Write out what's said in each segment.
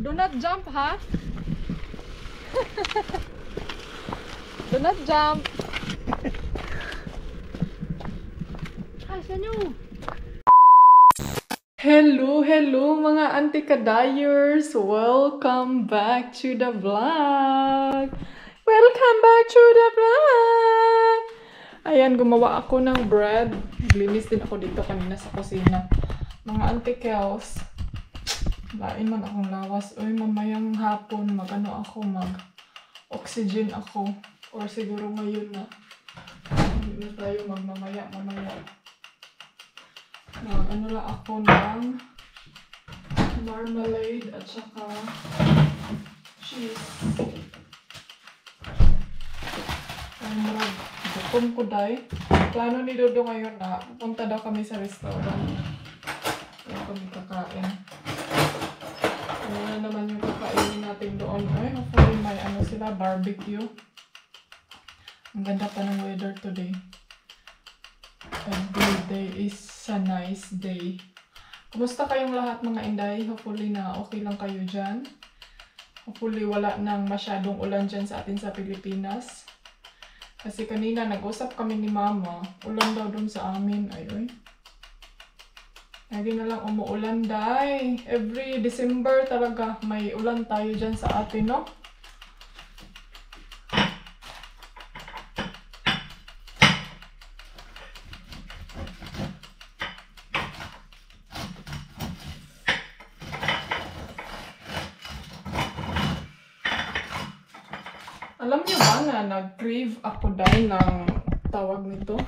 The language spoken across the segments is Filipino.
Do not jump, ha? Do not jump. Ay, sanyo. Hello mga auntie kadayers. Welcome back to the vlog. Welcome back to the vlog. Ayan, gumawa ako ng bread. Naglinis din ako dito kanina sa kusina. Mga auntie kels. Lain man akong lawas. Uy, mamayang hapon mag-ano ako, mag-oxygen ako. Or siguro ngayon na. Hindi na tayo mamaya. Mag-ano lang ako ng marmalade at saka cheese. Ay, marag. Bukom ko day. Plano ni Dodo ngayon na pupunta daw kami sa restaurant. Kaya kami kakain. Ano na naman yung kakainin natin doon. Ay, hopefully may ano sila, barbecue. Ang ganda pa ng weather today. Every day is a nice day. Kumusta kayong lahat mga inday? Hopefully na okay lang kayo dyan. Hopefully wala nang masyadong ulan dyan sa atin sa Pilipinas. Kasi kanina nag-usap kami ni Mama. Ulan daw dun sa amin. Ayun. Lagi na lang umuulan, day. Every December talaga may ulan tayo dyan sa atin, no? Alam niyo ba na nag-crave ako dahil ng tawag nito?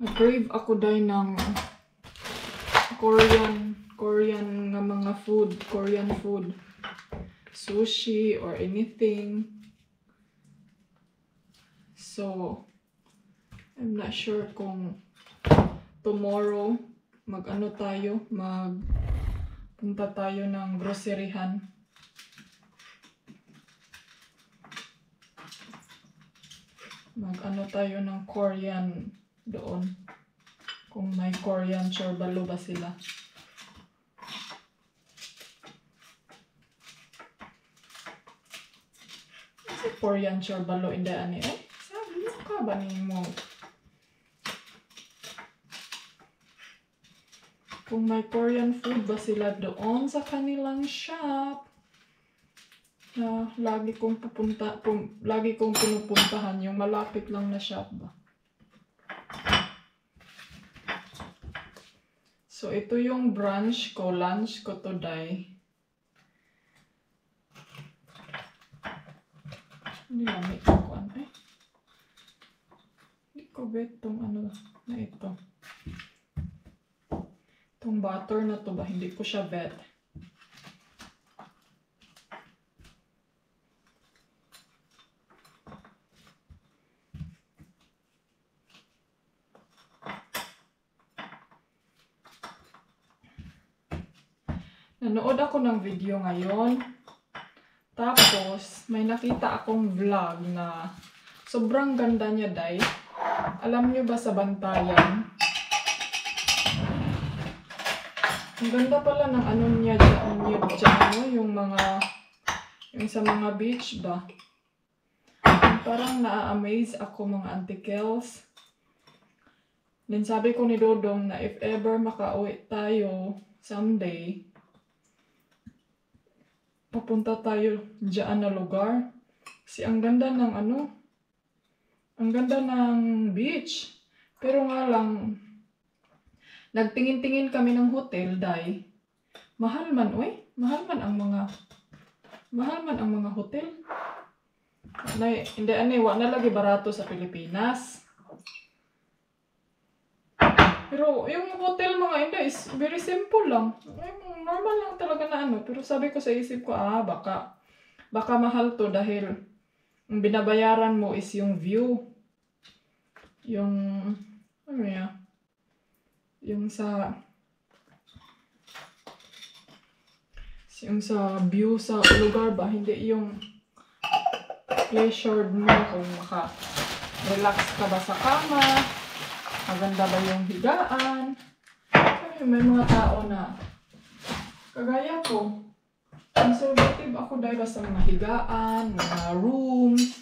Nag-crave ako dahil ng Korean nga mga food, Korean food. Sushi or anything. So, I'm not sure kung tomorrow mag-ano tayo, magpunta tayo ng groceryhan. Mag-ano tayo ng Korean doon. Kung may Korean chorbalo ba sila. Kasi Korean chorbalo hindi ani eh. Sabi ka ba mo? Kung may Korean food ba sila doon sa kanilang shop. Na lagi kong pinupuntahan yung malapit lang na shop ba. So ito yung lunch ko today. Hindi lamig ko ano eh. Hindi ko bet tong ano na ito. Tong butter na to ba, hindi ko siya bet. Nanood ako ng video ngayon. Tapos, may nakita akong vlog na sobrang ganda niya, day. Alam niyo ba sa Bantayan? Ang ganda pala ng ano niya dyan, yung sa mga beach ba? Parang na-amaze ako mga auntie kels. Then sabi ko ni Dodong na if ever makauwi tayo someday, papunta tayo dyan na lugar. Kasi ang ganda ng ang ganda ng beach. Pero nga lang, nagtingin-tingin kami ng hotel, day. Mahal man ang mga hotel. Hindi, wala na lagi barato sa Pilipinas. Pero yung hotel mga inday is very simple lang. Normal lang talaga na Pero sabi ko sa isip ko, baka mahal to dahil ang binabayaran mo is yung view. Yung sa view sa lugar ba, hindi yung pleasured mo kung maka-relax ka ba sa kama. Maganda ba yung higaan? Ay, may mga tao na Kagaya ko, conservative ako dahil sa mga higaan, mga rooms.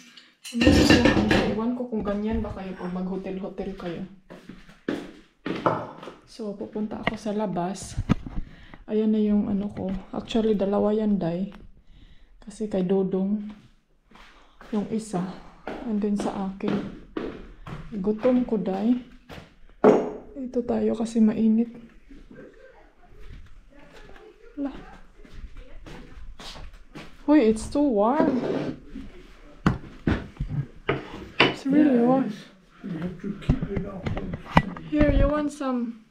Iwan ko kung ganyan ba kayo pag mag-hotel-hotel kayo. So, pupunta ako sa labas. Ayan na yung ano ko. Actually, dalawa yan, day. Kasi kay Dodong. Yung isa. And then sa akin. Gutom ko, day. Ito tayo kasi mainit. Wala. Uy, it's too warm. It's really warm. You have to keep it up. Here, you want some?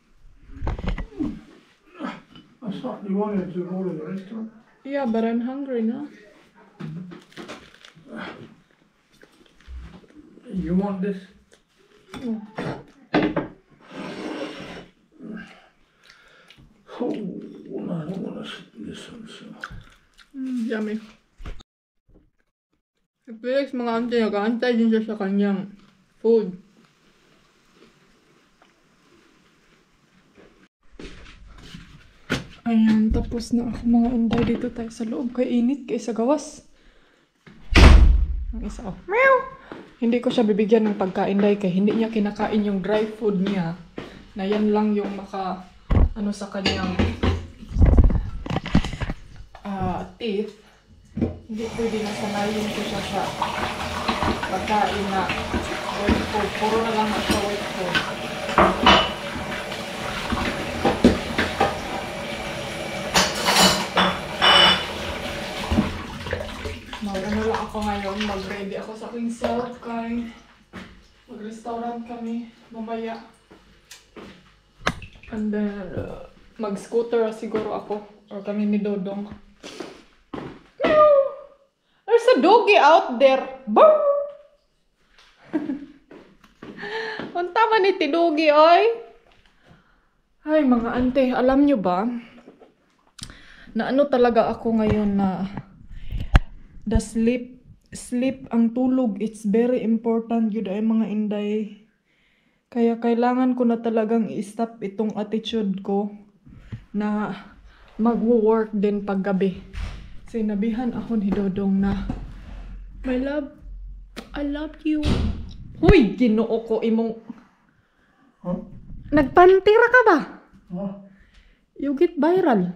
I thought you wanted to go to the restaurant. Yeah, but I'm hungry now. You want this? Oh. Oh, I don't want to listen. So. Yummy. Si Felix, mga auntie, nag-aantay din siya sa kanyang food. Ayan, tapos na ako mga inday. Dito tayo sa loob. Kaya init, kaya sa gawas. Ang isa, oh. Meow! Hindi ko siya bibigyan ng pagkain, day, kaya hindi niya kinakain yung dry food niya. Na yan lang yung ano sa kanyang teeth. Hindi pwede na sanayin ko siya sa pagkain na white food. Puro na lang sa white food. Mag-ano lang ako ngayon, mag-ready ako sa aking self kay mag-restaurant kami mamaya. And then, mag-scooter siguro ako or kami ni Dodong. Meow! There's a doggy out there. Bow! Punta man ni Tidogi, oy. Ay, mga ante, alam nyo ba na ano talaga ako ngayon na the sleep ang tulog, it's very important yun ay mga inday. Kaya kailangan ko na talagang i-stop itong attitude ko na mag-work din paggabi. Sinabihan ako ni Dodong na, my love, I love you. Huy, ginoo ko imong... Huh? Nagpantira ka ba? Huh? You get viral.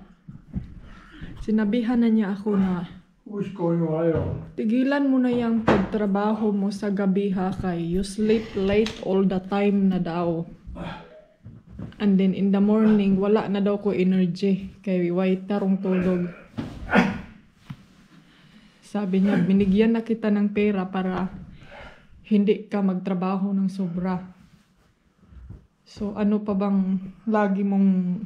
Sinabihan na niya ako na, Who's going viral? tigilan mo na yung pagtrabaho mo sa gabi ha kay you sleep late all the time na daw. And then in the morning, wala na daw ko energy kay white tarong tulog. Sabi niya, binigyan na kita ng pera para hindi ka magtrabaho ng sobra. So ano pa bang lagi mong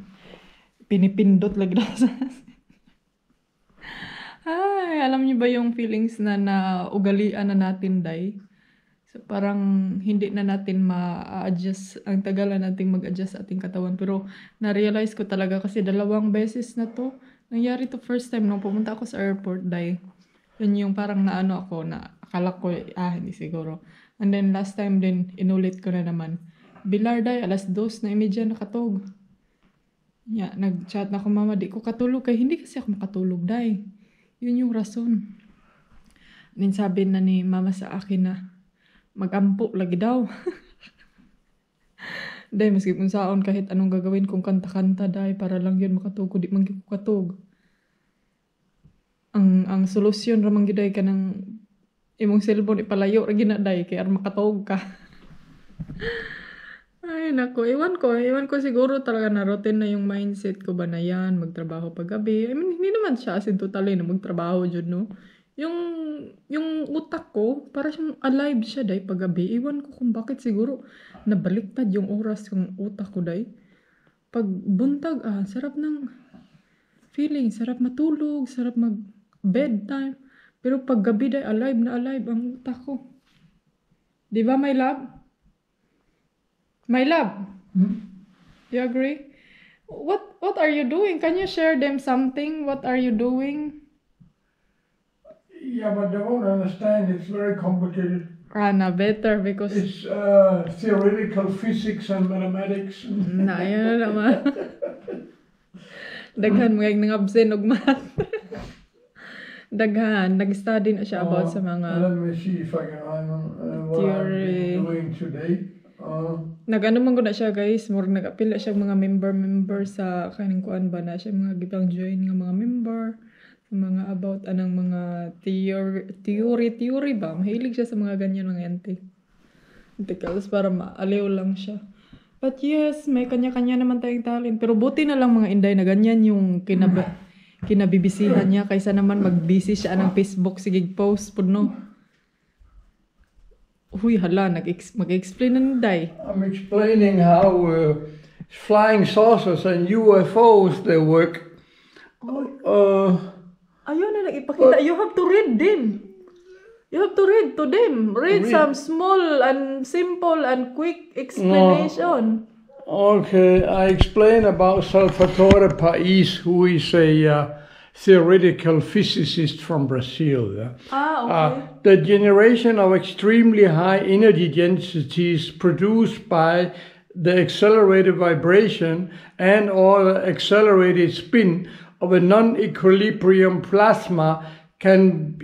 pinipindot lagi sa Ay, alam niyo ba yung feelings na naugalian na natin, day? So, parang hindi na natin ma-adjust, ang tagal na natin mag-adjust sa ating katawan. Pero, na-realize ko talaga kasi 2 beses na to. Nangyari to first time nung pumunta ako sa airport, day. Yun yung parang naano ako, na akala ko, hindi siguro. And then, last time din, inulit ko na naman. Bilar, day, 2:30 nakatog. Yeah, nag-chat na ako, mama, di ko katulog. Kaya hindi kasi ako makatulog, day. Yun yung rason. Then sabi na ni mama sa akin na mag-ampo lagi daw. Dahil maski kung saon kahit anong gagawin kong kanta-kanta dahil para lang yun makatugo, di man ko katug. Ang solusyon ramang giday ka ng imong cellphone ipalayo ra gina day kay aron makatug ka. Ay nako, iwan ko siguro talaga na routine na yung mindset ko ba na yan, magtrabaho pag gabi. I mean, hindi naman siya as in totally na magtrabaho dyan, no? Yung utak ko, para siyang alive siya, day, pag gabi. Iwan ko kung bakit siguro nabaliktad yung oras ng utak ko, day. Pag buntag, sarap ng feeling, sarap matulog, sarap mag bedtime. Pero pag gabi, day, alive na alive ang utak ko. Di ba, my love? My love, you agree? What are you doing? Can you share them something? What are you doing? Yeah, but they won't understand. It's very complicated. Rana, better because... It's theoretical physics and mathematics. Na, yun na naman. Daghan mga nangabsen og math. Daghan, nag-study na siya about sa mga Let me see if I can remember what I've theory. been doing today. Nag-ano man ko na siya guys, more nag-apil na siya mga member sa kaning kuan ba na siya mga gipang join nga mga member sa mga about anang mga theory ba. Mahilig siya sa mga ganyan mga anticals para maaliw lang siya. But yes, may kanya-kanya naman tayong talent. Pero buti na lang mga Inday na ganyan yung kinabibisihan niya kaysa naman mag-busy siya ng Facebook sige post pud no. Huy hala mag-explain na Inday. I'm explaining how flying saucers and UFOs they work. Ayun na ipakita. You have to read them. You have to read to them. Read some small and simple and quick explanation. Okay, I explain about Salvatore Pais, who is a theoretical physicist from Brazil. Okay. The generation of extremely high energy densities produced by the accelerated vibration and or accelerated spin of a non-equilibrium plasma can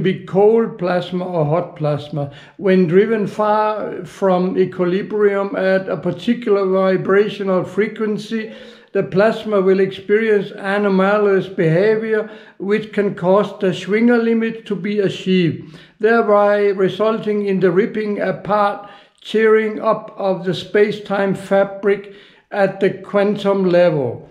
be cold plasma or hot plasma. When driven far from equilibrium at a particular vibrational frequency, the plasma will experience anomalous behavior which can cause the Schwinger limit to be achieved, thereby resulting in the ripping apart, tearing up of the space-time fabric at the quantum level.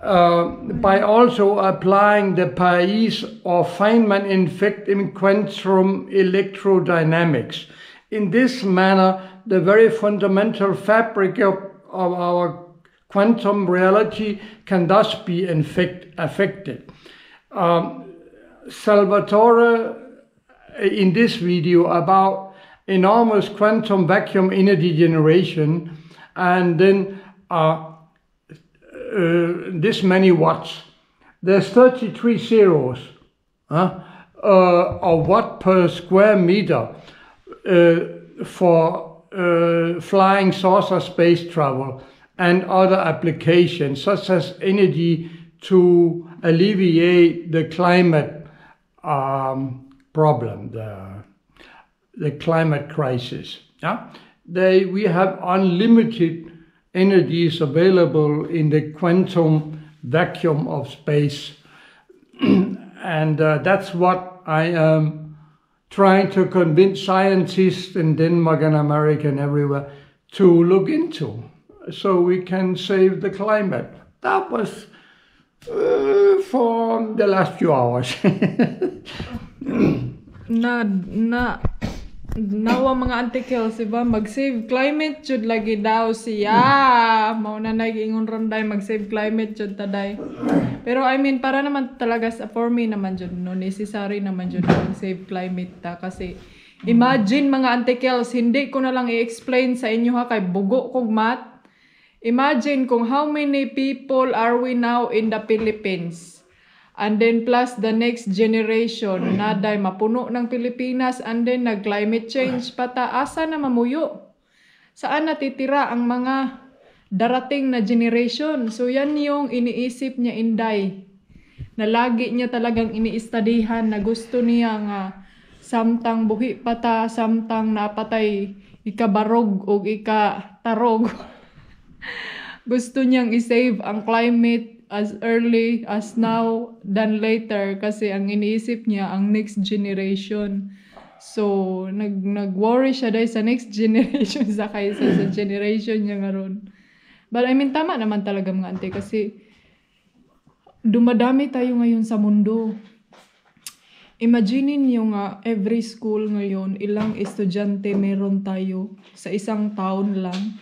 By also applying the Pais or Feynman effect in quantum electrodynamics. In this manner, the very fundamental fabric of our quantum reality can thus be affected. Salvatore, in this video about enormous quantum vacuum energy generation, and then this many watts. There's 33 zeros of watt per square meter for flying saucer space travel and other applications, such as energy to alleviate the climate problem, the climate crisis. We have unlimited energies available in the quantum vacuum of space. And that's what I am trying to convince scientists in Denmark and America and everywhere to look into, so we can save the climate. That was for the last few hours. Nawa mga antikels, diba? Mag-save climate jud lagi daw siya. Mauna nag-ingon ronday, mag-save climate jud taday. Pero I mean, para naman talaga for me naman jud, no, necessary naman jud mag-save climate ta. Kasi imagine mga antikels, hindi ko na lang i-explain sa inyo ha, kay bugo kog math. Imagine kung how many people are we now in the Philippines. And then plus the next generation, naday mapuno ng Pilipinas, and then nag-climate change pataasa na mamuyo. Saan natitira ang mga darating na generation? So yan yung iniisip niya Inday. Na lagi niya talagang iniistadihan na gusto niya nga samtang buhi pata, samtang napatay ikabarog o ikatarog. Gusto niyang i-save ang climate as early as now than later kasi ang iniisip niya ang next generation. So nag-worry siya dahil sa next generation sa kaysa sa generation niya ngaron. But I mean tama naman talaga mga ante kasi dumadami tayo ngayon sa mundo. Imagine niyo nga every school ngayon ilang estudyante meron tayo sa isang town lang,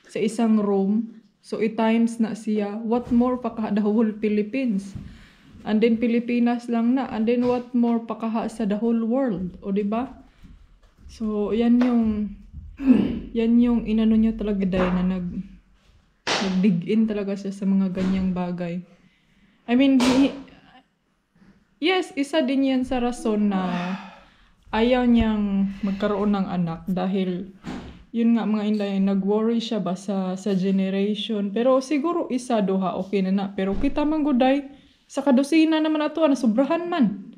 sa isang room. So, i-times na siya. What more pa the whole Philippines? And then, Pilipinas lang na. And then, what more pa sa the whole world? O, diba? So, yan yung inano niya talaga dahil na nag-dig in talaga siya sa mga ganyang bagay. I mean, yes, isa din yan sa rason na ayaw niyang magkaroon ng anak dahil yun nga mga inday, nag-worry siya ba sa generation. Pero siguro isa, duha, okay na. Pero kita man guday, sa kadusina naman ato, na sobrahan man.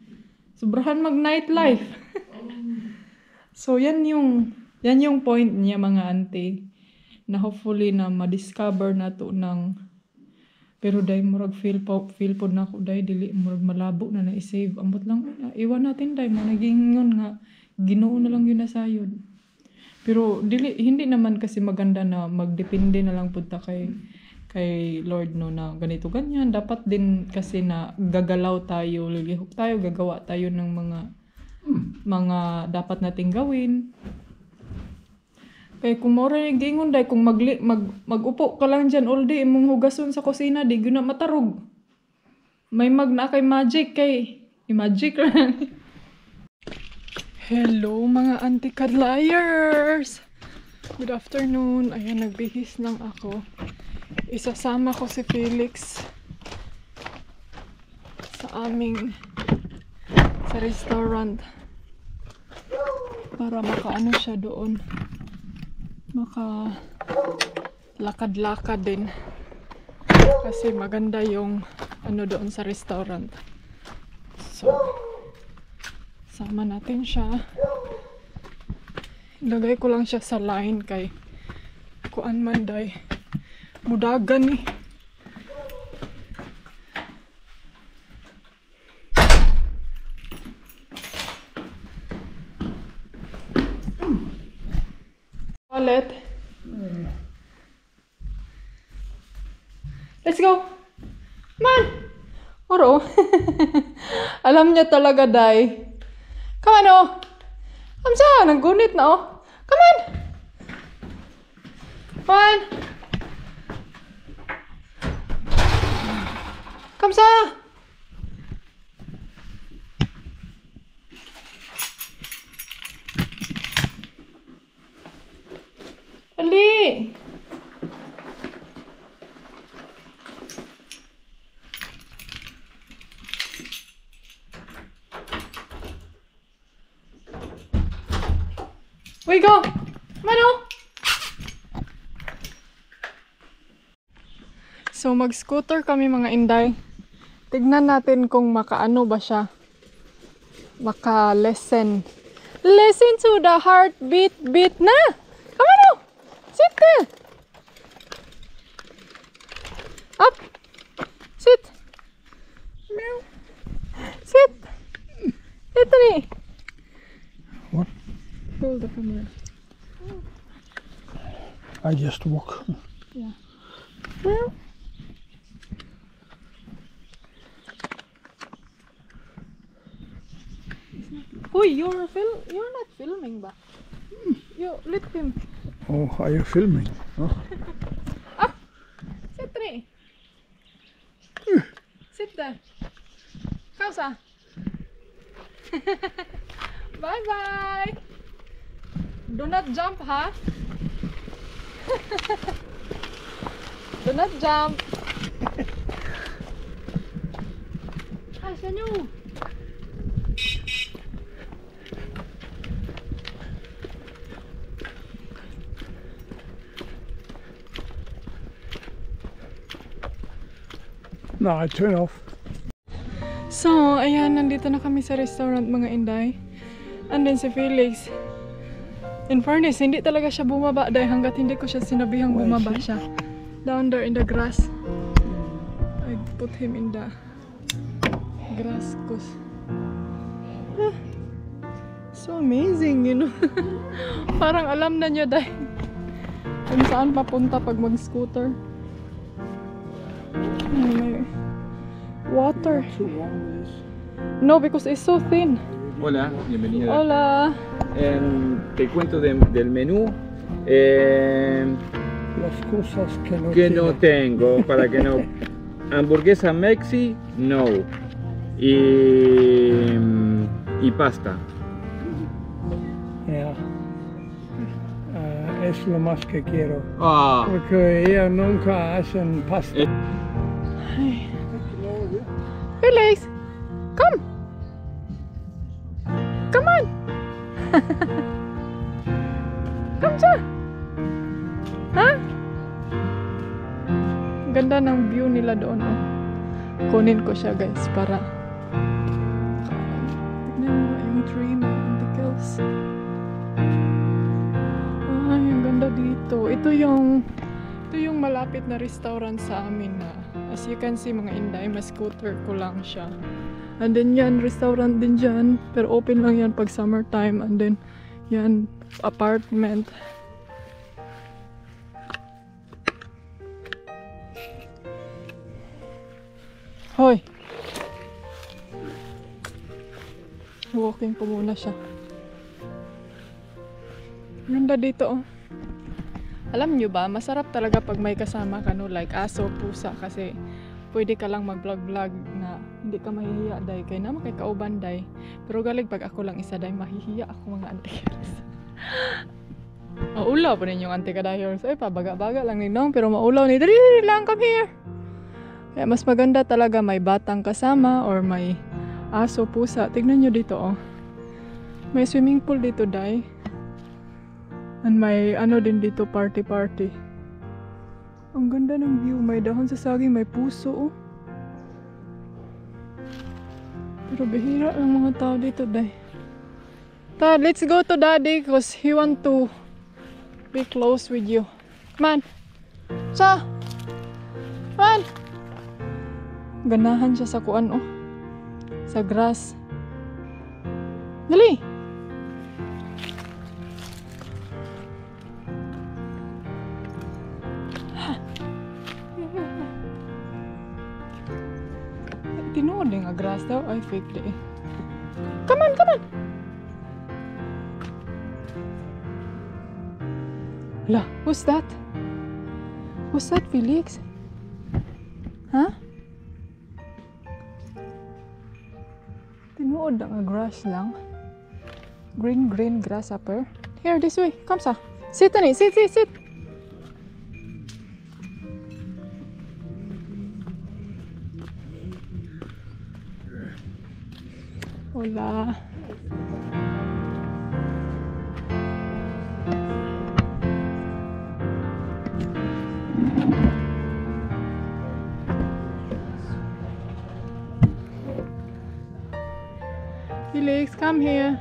Sobrahan mag nightlife. So yan yung point niya mga auntie. Na hopefully na ma-discover na to ng, pero dahil murag feel po na ako dahil dili murag malabo na na-save. Ambot lang, iwan natin dahil naging yun nga, Ginoo na lang yun na sayod. Pero hindi naman kasi maganda na magdepende na lang punta kay Lord no na ganito ganyan. Dapat din kasi na gagalaw tayo, lilihok tayo, gagawa tayo ng mga dapat nating gawin. Kaya kung mora yung gingon day, kung mag-upo ka lang dyan all day, imong hugason sa kusina, di guna matarog. May na kay magic kay i-magic lang. Hello mga auntie kadlayers! Good afternoon. Ayan, nagbihis lang ako. Isasama ko si Felix sa restaurant para makaano siya doon. Maka lakad-lakad din. Kasi maganda yung doon sa restaurant. So, sama natin siya. Ilagay ko lang siya sa line kay kuan man day. Mudagan eh. Wallet. Let's go. Man. Oro. Alam niya talaga day. Come on, oh. Kamsa, nanggunit na, oh. Come on. Come on. Kamsa. Ali. We go! Mano! So, mag-scooter kami mga inday. Tignan natin kung makaano ba siya. Maka-listen. Listen to the heartbeat beat na! Come on! Oh. Sit there! Up! Sit! Meow! Sit! Sit me! What? Hold the camera. I just walk. Yeah. Uy, you're not filming ba? You let him. Oh, are you filming? Oh. Up! Sit there. Sit there. Kausa. Bye bye. Do not jump, ha? Do not jump. Ay, sanyo. No, I turn off. So, ayan, nandito na kami sa restaurant mga inday. And then si Felix. In fairness, hindi talaga siya bumaba dahil hanggat hindi ko siya sinabihang bumaba siya. Down there in the grass. I put him in the grass cause so amazing, you know. Parang alam na niya dahil kung saan papunta pag mag-scooter. May water. No, because it's so thin. Hola, bienvenida. Hola. Te cuento del menú Las cosas que no que no tiene. tengo, para que no. Hamburguesa Mexi, no. Y pasta. Yeah. Es lo más que quiero. Ah, Porque ella nunca hacen pasta. Ay. Felix, come. Come on. Come siya. Ha? Ganda ng view nila doon, oh. Kunin ko siya, guys, para tignan mo yung tree na anticles. Ay, ang ganda dito. Ito yung malapit na restaurant sa amin na, as you can see, mga Inday, mas scooter ko lang siya. And then yan, restaurant din dyan, pero open lang yan pag summertime. And then yan, apartment. Hoy! Walking ko muna siya. Ganda dito, oh. Alam nyo ba, masarap talaga pag may kasama ka, no? Like aso, pusa, kasi pwede ka lang mag-vlog-vlog na hindi ka mahihiya, day. Kaya naman kay kauban, day. Pero galing pag ako lang isa, day, mahihiya ako mga antikadayers. Maulaw pa rin yung antikadayers. Ay, pabaga-baga lang ninong, pero maulaw ni, dali lang, come here! Kaya mas maganda talaga may batang kasama or may aso, pusa. Tignan nyo dito, oh. May swimming pool dito, day. And may ano din dito, party-party. Ang ganda ng view. May dahon sa saging, may puso, oh. Pero bihira ang mga tao dito, day. Tad, let's go to daddy because he want to be close with you. Come on. Sa! Come on! Ganahan siya sa kuan, oh. Sa grass. Dali! Tinuod din nga grass daw. Ay, fake di eh. Come on, come on! Hala, who's that? Who's that, Felix? Huh? Tinuod na nga grass lang. Green grasshopper. Here, this way. Come sa. Sit on it. Sit. Hola. Felix, come here.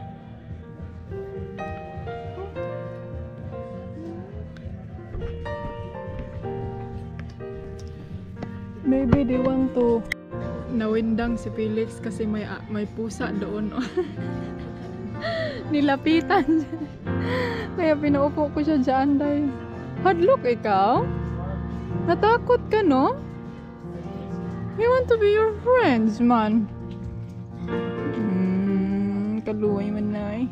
Maybe they want to nawindang si Felix kasi may pusa doon. Nilapitan siya. Kaya pinaupo ko siya dyan, dahil hadlok ikaw? Natakot ka, no? We want to be your friends, man. Kaluway man na eh.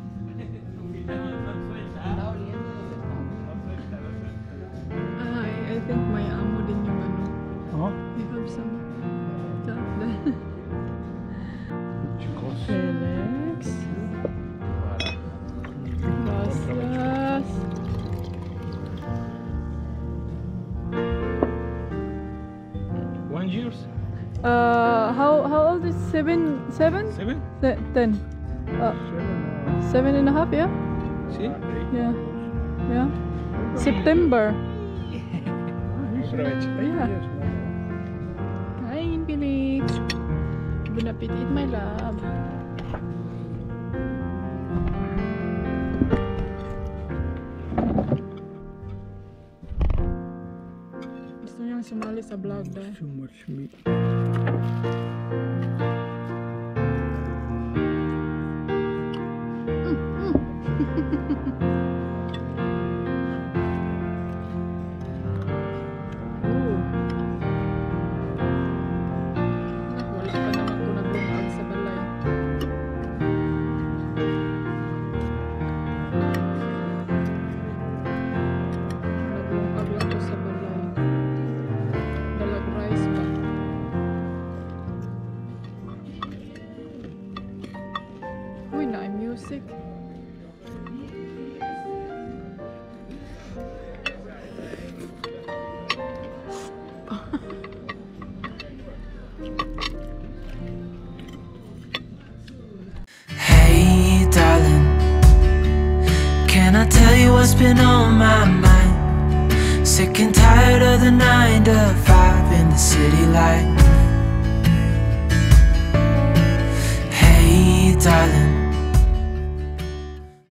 I think may amo din yung ano. Oh? We have some stuff there. Felix. Gracias. Years? How old is 7? 10. 7.5, yeah? See? Yeah. September. Right. Yeah. Kain, Felix. Bon appetit, my love. Gusto niyang sumali sa vlog dahil. Too much meat. Music. Hey darling, can I tell you what's been on my mind? Sick and tired of the 9 to 5 in the city life. Hey darling,